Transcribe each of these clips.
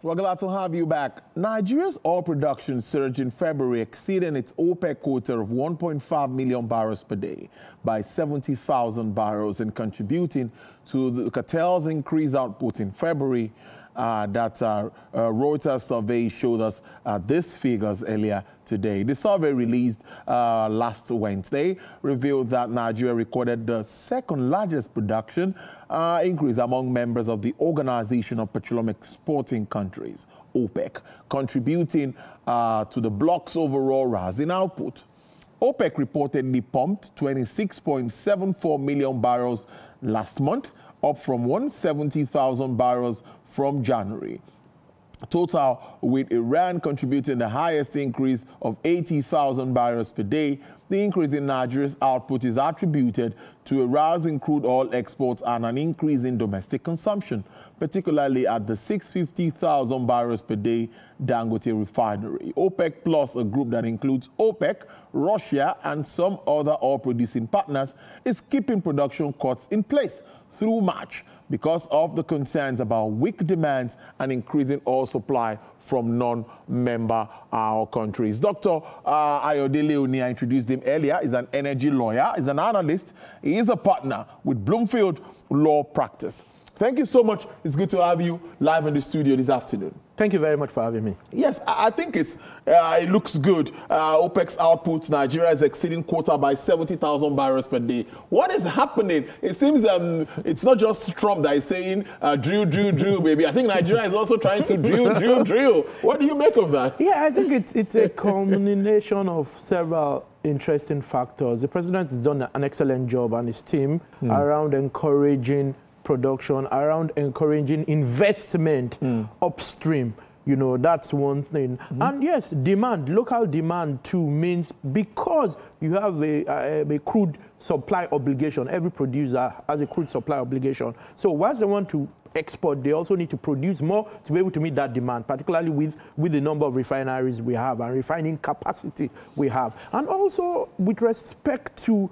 We're glad to have you back. Nigeria's oil production surged in February, exceeding its OPEC quota of 1.5 million barrels per day by 70,000 barrels and contributing to the cartel's increased output in February. Reuters survey showed us these figures earlier today. The survey released last Wednesday revealed that Nigeria recorded the second largest production increase among members of the Organization of Petroleum Exporting Countries, OPEC, contributing to the bloc's overall rise in output. OPEC reportedly pumped 26.74 million barrels last month, up from 170,000 barrels from January. Total, with Iran contributing the highest increase of 80,000 barrels per day. The increase in Nigeria's output is attributed to a rise in crude oil exports and an increase in domestic consumption, particularly at the 650,000 barrels per day Dangote refinery. OPEC Plus, a group that includes OPEC, Russia, and some other oil-producing partners, is keeping production cuts in place through March because of the concerns about weak demands and increasing oil supply from non-member countries. Dr. Ayodele Oni, I introduced him earlier, is an energy lawyer, is an analyst. He is a partner with Bloomfield Law Practice. Thank you so much. It's good to have you live in the studio this afternoon. Thank you very much for having me. Yes, I think it looks good. OPEC's output, Nigeria is exceeding quota by 70,000 barrels per day. What is happening? It seems it's not just Trump that is saying, drill, drill, drill, baby. I think Nigeria is also trying to drill, drill, drill. What do you make of that? Yeah, I think it's a combination of several interesting factors. The president has done an excellent job and his team around encouraging production, around encouraging investment upstream. You know, that's one thing. And yes, demand, local demand too, means because you have a crude supply obligation, every producer has a crude supply obligation. So whilst they want to export, they also need to produce more to be able to meet that demand, particularly with the number of refineries we have and refining capacity we have. And also with respect to,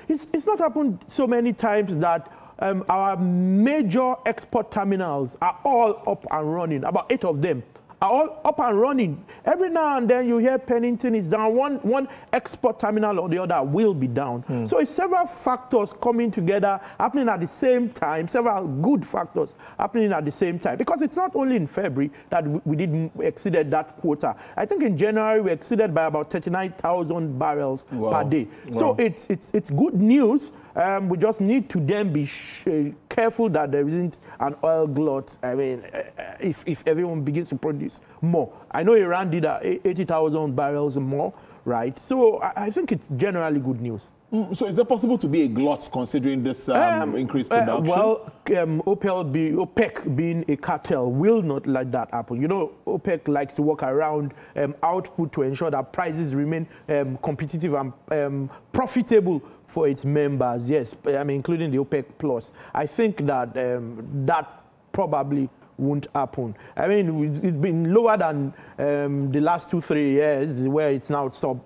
it's not happened so many times that our major export terminals are all up and running. About 8 of them are all up and running. Every now and then you hear Pennington is down. One export terminal or the other will be down. So it's several factors coming together, happening at the same time, several good factors happening at the same time. Because it's not only in February that we didn't exceeded that quota. I think in January we exceeded by about 39,000 barrels per day. So it's good news. We just need to then be careful that there isn't an oil glut. I mean, if everyone begins to produce more. I know Iran did 80,000 barrels more, right? So I think it's generally good news. So is it possible to be a glut considering this increased production? OPEC being a cartel will not let that happen. You know, OPEC likes to work around output to ensure that prices remain competitive and profitable for its members. Yes, I mean, including the OPEC Plus. I think that that probably won't happen. I mean, it's been lower than the last 2-3 years, where it's now sub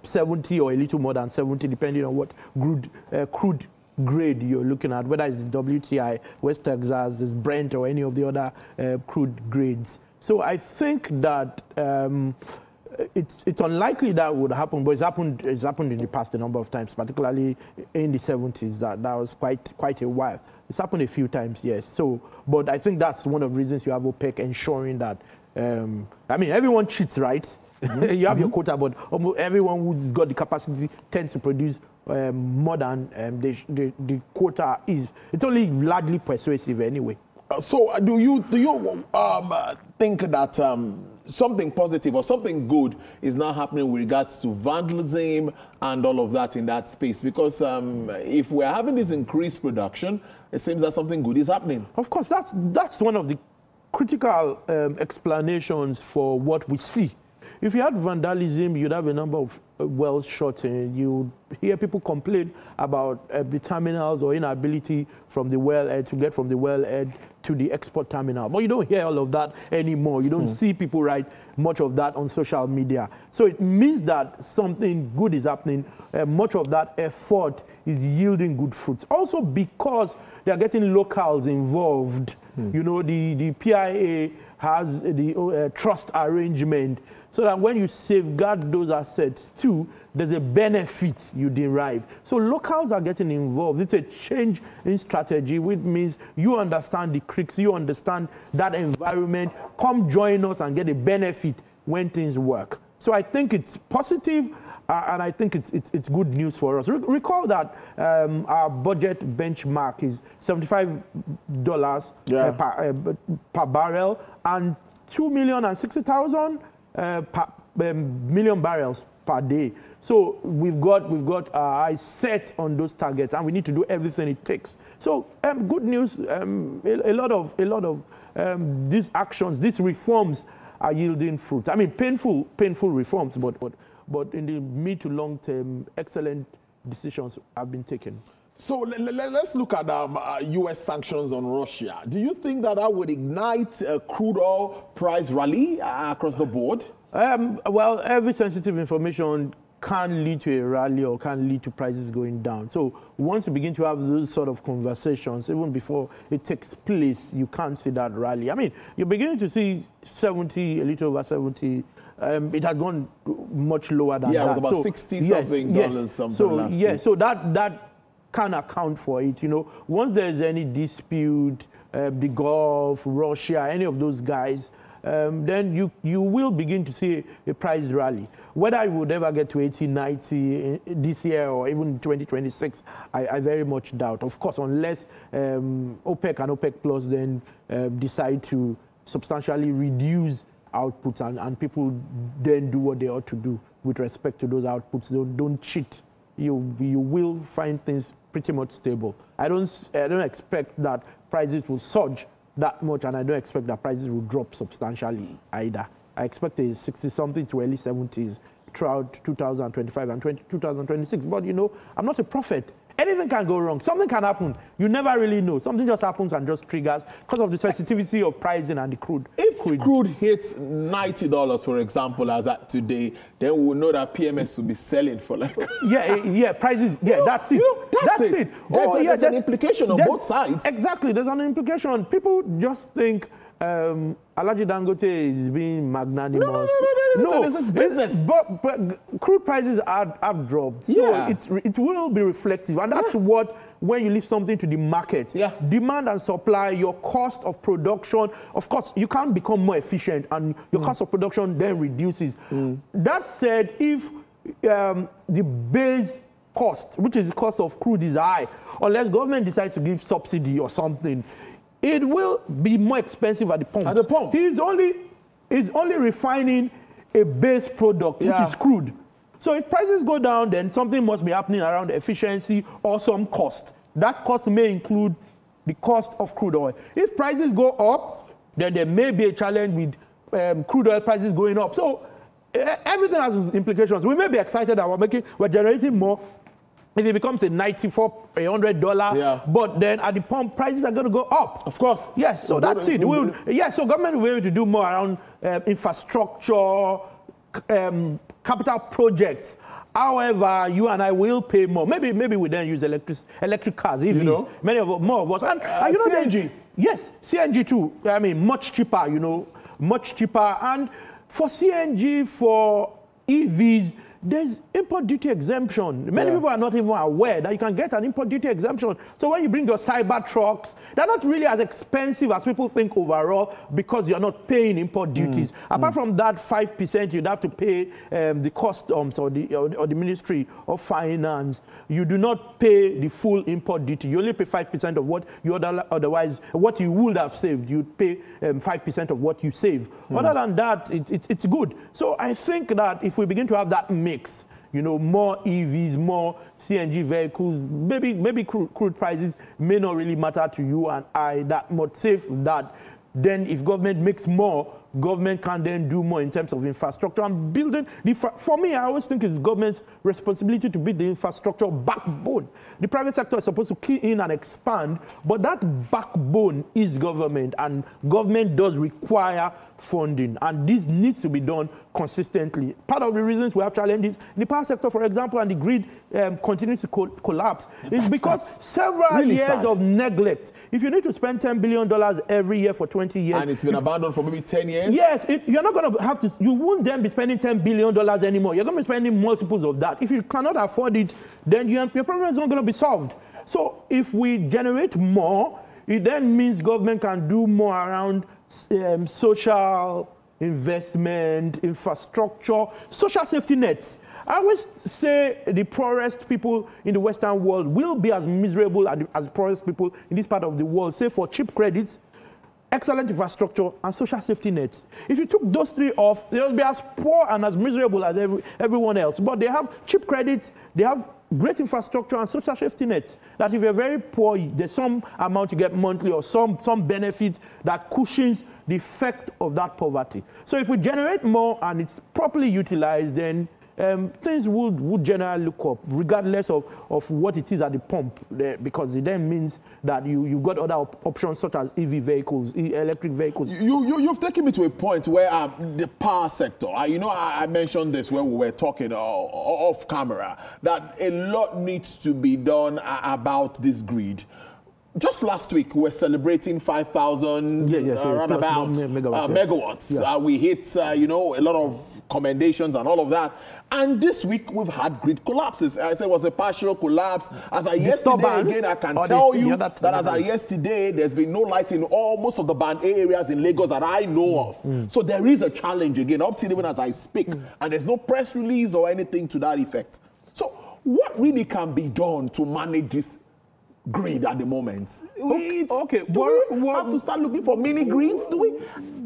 70 or a little more than 70, depending on what crude grade you're looking at, whether it's the WTI, West Texas, it's Brent, or any of the other crude grades. So I think that it's unlikely that would happen, but it's happened in the past a number of times, particularly in the 70s. That was quite a while. It's happened a few times, yes. So, but I think that's one of the reasons you have OPEC ensuring that. I mean, everyone cheats, right? You have your quota, but almost everyone who's got the capacity tends to produce more than the quota is. It's only largely persuasive anyway. So do you think that something positive or something good is now happening with regards to vandalism and all of that in that space? Because if we're having this increased production, it seems that something good is happening. Of course, that's one of the critical explanations for what we see. If you had vandalism, you'd have a number of wells shut in. You hear people complain about the terminals or inability from the wellhead to get from the wellhead to the export terminal. But you don't hear all of that anymore. You don't see people write much of that on social media. So it means that something good is happening. Much of that effort is yielding good fruits. Also because they are getting locals involved. You know, the PIA has the trust arrangement, so that when you safeguard those assets too, there's a benefit you derive. So locals are getting involved. It's a change in strategy, which means you understand the creeks, you understand that environment, come join us and get a benefit when things work. So I think it's positive, and I think it's good news for us. Recall that our budget benchmark is $75 per barrel and 2,060,000 million barrels per day. So we've got our eyes set on those targets, and we need to do everything it takes. So good news. A lot of these actions, these reforms, are yielding fruit. I mean, painful reforms, but in the mid to long term, excellent decisions have been taken. So let's look at U.S. sanctions on Russia. Do you think that would ignite a crude oil price rally across the board? Well, every sensitive information can lead to a rally or can lead to prices going down. So once you begin to have those sort of conversations, even before it takes place, you can't see that rally. I mean, you're beginning to see 70, a little over 70. It had gone much lower than that. Yeah, it was about 60-something dollars something last week. So that can account for it. You know, once there's any dispute, the Gulf, Russia, any of those guys, then you will begin to see a price rally. Whether it would ever get to 80, 90 this year or even 2026, I very much doubt. Of course, unless OPEC and OPEC Plus then decide to substantially reduce outputs and people then do what they ought to do with respect to those outputs. Don't cheat. You will find things pretty much stable. I don't expect that prices will surge that much, and I don't expect that prices will drop substantially either. I expect a 60-something to early 70s throughout 2025 and 2026. But, you know, I'm not a prophet. Anything can go wrong. Something can happen. You never really know. Something just happens and just triggers because of the sensitivity of pricing and the crude. If crude hits $90, for example, as at today, then we'll know that PMS will be selling for like... yeah, prices, yeah, that's it. That's it. There's an implication on both sides. Exactly, there's an implication. People just think Alhaji Dangote is being magnanimous. No, this is business. But crude prices have dropped. So it will be reflective. And that's what, when you leave something to the market, demand and supply, your cost of production, of course, you can't become more efficient and your cost of production then reduces. That said, if the base cost, which is the cost of crude, is high, unless government decides to give subsidy or something, it will be more expensive at the pump. At the pump. He's only refining a base product, which is crude. So if prices go down, then something must be happening around efficiency or some cost. That cost may include the cost of crude oil. If prices go up, then there may be a challenge with crude oil prices going up. So everything has its implications. We may be excited that we're generating more. If it becomes a $94, $100, but then at the pump, prices are going to go up. Of course. Yes, so that's it. So government will be able to do more around infrastructure, capital projects. However, you and I will pay more. Maybe we then use electric cars, EVs. You know? More of us. And you know, CNG. Yes, CNG too. I mean, much cheaper, you know, much cheaper. And for CNG, for EVs, there's import duty exemption. Many people are not even aware that you can get an import duty exemption. So when you bring your cyber trucks, they're not really as expensive as people think overall because you're not paying import duties. Apart from that 5% you'd have to pay the customs or the Ministry of Finance, you do not pay the full import duty. You only pay 5% of what you otherwise, what you would have saved. You'd pay 5% of what you save. Other than that, it's good. So I think that if we begin to have that mix, you know, more EVs, more CNG vehicles, maybe crude prices may not really matter to you and I that much. Safe that then if government makes more, government can then do more in terms of infrastructure and building. For me, I always think it's government's responsibility to build the infrastructure backbone. The private sector is supposed to key in and expand, but that backbone is government, and government does require funding, and this needs to be done consistently. Part of the reasons we have challenges in the power sector, for example, and the grid continues to collapse is because several really years of neglect. If you need to spend $10 billion every year for 20 years, and it's been abandoned for maybe 10 years, yes, you're not going to have to. You won't then be spending $10 billion anymore. You're going to be spending multiples of that. If you cannot afford it, then your problem is not going to be solved. So if we generate more, it then means government can do more around social investment, infrastructure, social safety nets. I always say the poorest people in the Western world will be as miserable as the poorest people in this part of the world, say for cheap credits, excellent infrastructure, and social safety nets. If you took those three off, they'll be as poor and as miserable as everyone else. But they have cheap credits, they have great infrastructure and social safety nets. That if you're very poor, there's some amount you get monthly or some benefit that cushions the effect of that poverty. So if we generate more and it's properly utilized, then things would generally look up, regardless of what it is at the pump, because it then means that you've got other options such as EV vehicles, electric vehicles. You've taken me to a point where the power sector, I mentioned this when we were talking off camera, that a lot needs to be done about this grid. Just last week, we were celebrating 5,000 megawatts. Yeah. We hit, a lot of commendations and all of that. And this week, we've had grid collapses. I said it was a partial collapse. As of yesterday, again, I can tell you that as of yesterday, there's been no light in most of the band A areas in Lagos that I know of. So there is a challenge again, up till even as I speak. And there's no press release or anything to that effect. So what really can be done to manage this grid at the moment? Okay, do we have to start looking for mini grids? Do we?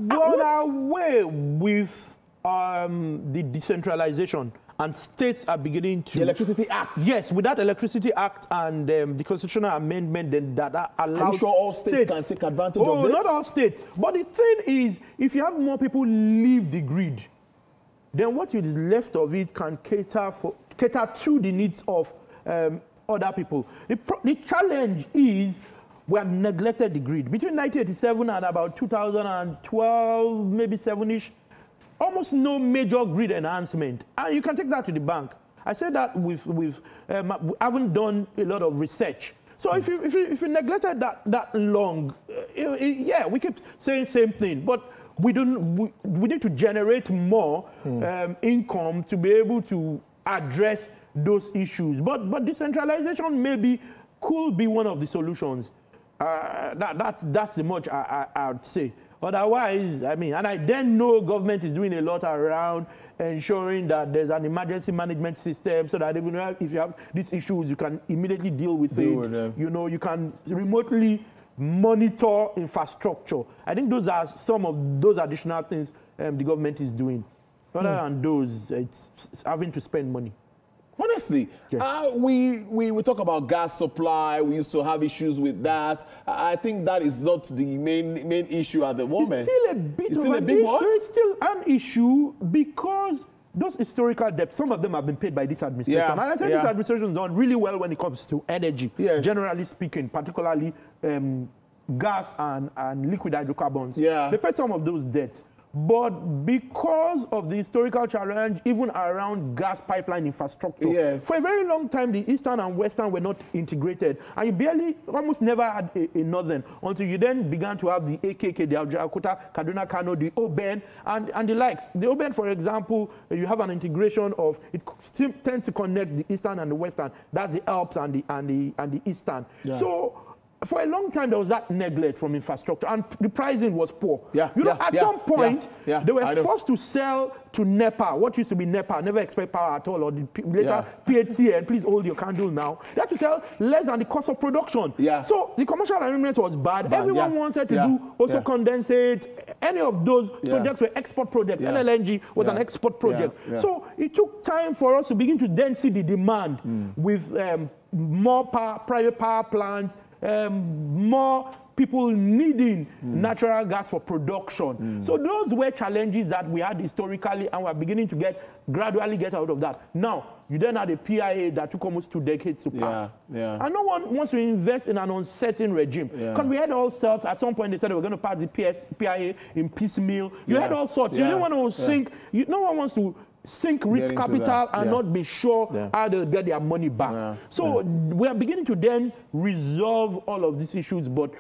Well, our way with the decentralization, and states are beginning to... The Electricity Act? Yes, with that Electricity Act and the constitutional amendment that allows... Are you sure all states can take advantage of this? Not all states. But the thing is, if you have more people leave the grid, then what is left of it can cater to the needs of other people. The challenge is we have neglected the grid. Between 1987 and about 2012, maybe 7-ish, almost no major grid enhancement. And you can take that to the bank. I said that we haven't done a lot of research. So if you neglected that long, yeah, we keep saying same thing, but we need to generate more income to be able to address those issues. But decentralization maybe could be one of the solutions. That's the much I would say. Otherwise, and I then know government is doing a lot around ensuring that there's an emergency management system so that even if you have these issues, you can immediately deal with it. You can remotely monitor infrastructure. I think those are some of those additional things the government is doing. Other than those, it's having to spend money. Honestly, yes. We talk about gas supply. We used to have issues with that. I think that is not the main issue at the moment. It's still a bit of a big one. It's still an issue because those historical debts, some of them have been paid by this administration. And I say this administration has done really well when it comes to energy, generally speaking, particularly gas and liquid hydrocarbons. They paid some of those debts. But because of the historical challenge, even around gas pipeline infrastructure, for a very long time, the Eastern and Western were not integrated. And you almost never had a Northern until you then began to have the AKK, the Quota, Kaduna, Kano, the OBEN, and the likes. The OBEN, for example, you have an integration of, it tends to connect the Eastern and the Western. That's the Alps and the Eastern. So, for a long time, there was that neglect from infrastructure, and the pricing was poor. At some point, they were forced to sell to NEPA, what used to be NEPA, Never Expect Power at All, or the later PHCN, please hold your candle now. They had to sell less than the cost of production. So the commercial arrangement was bad. Everyone wanted to do also condensate. Any of those projects were export projects. NLNG was an export project. So it took time for us to begin to then see the demand with more private power plants, more people needing natural gas for production. So those were challenges that we had historically, and we're beginning to gradually get out of that. Now, you then had a PIA that took almost 2 decades to pass. And no one wants to invest in an uncertain regime. Because we had all sorts. At some point, they said they were going to pass the PIA in piecemeal. You had all sorts. You didn't want to sink. No one wants to sink risk capital and not be sure how they'll get their money back. So we are beginning to then resolve all of these issues, but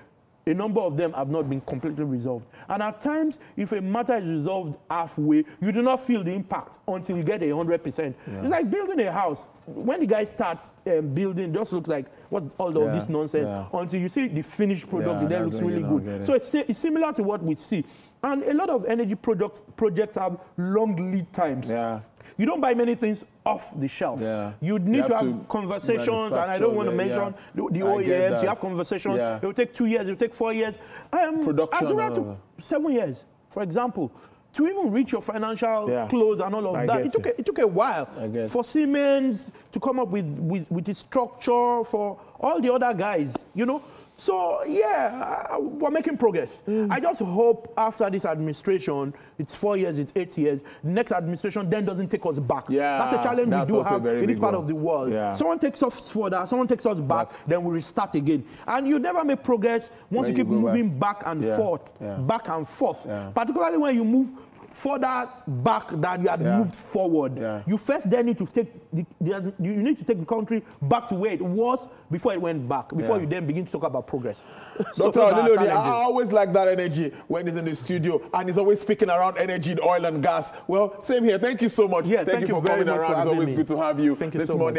a number of them have not been completely resolved. And at times, if a matter is resolved halfway, you do not feel the impact until you get 100%. It's like building a house. When the guys start building, it just looks like, what's all of this nonsense? Until you see the finished product, it then looks really good. So it's similar to what we see. And a lot of energy projects have long lead times. You don't buy many things off the shelf. You need to have conversations, and I don't want to mention the OEMs. You have conversations. It will take 2 years, it will take 4 years. Production. Azura took 7 years, for example, to even reach your financial close and all of that. It took a while for Siemens to come up with the structure, for all the other guys, you know. So, yeah, we're making progress. I just hope after this administration, it's 4 years, it's 8 years, the next administration then doesn't take us back. That's a challenge we do have in this part of the world. Someone takes us further, someone takes us back, then we restart again. And you never make progress once you keep moving back and forth, particularly when you move further back than you had moved forward. You first then need to take the country back to where it was before it went back, before you then begin to talk about progress. Dr. Adelode, I always like that energy when he's in the studio, and he's always speaking around energy, oil and gas. Well, same here. Thank you so much. Thank you for coming around. It's always good to have you this morning.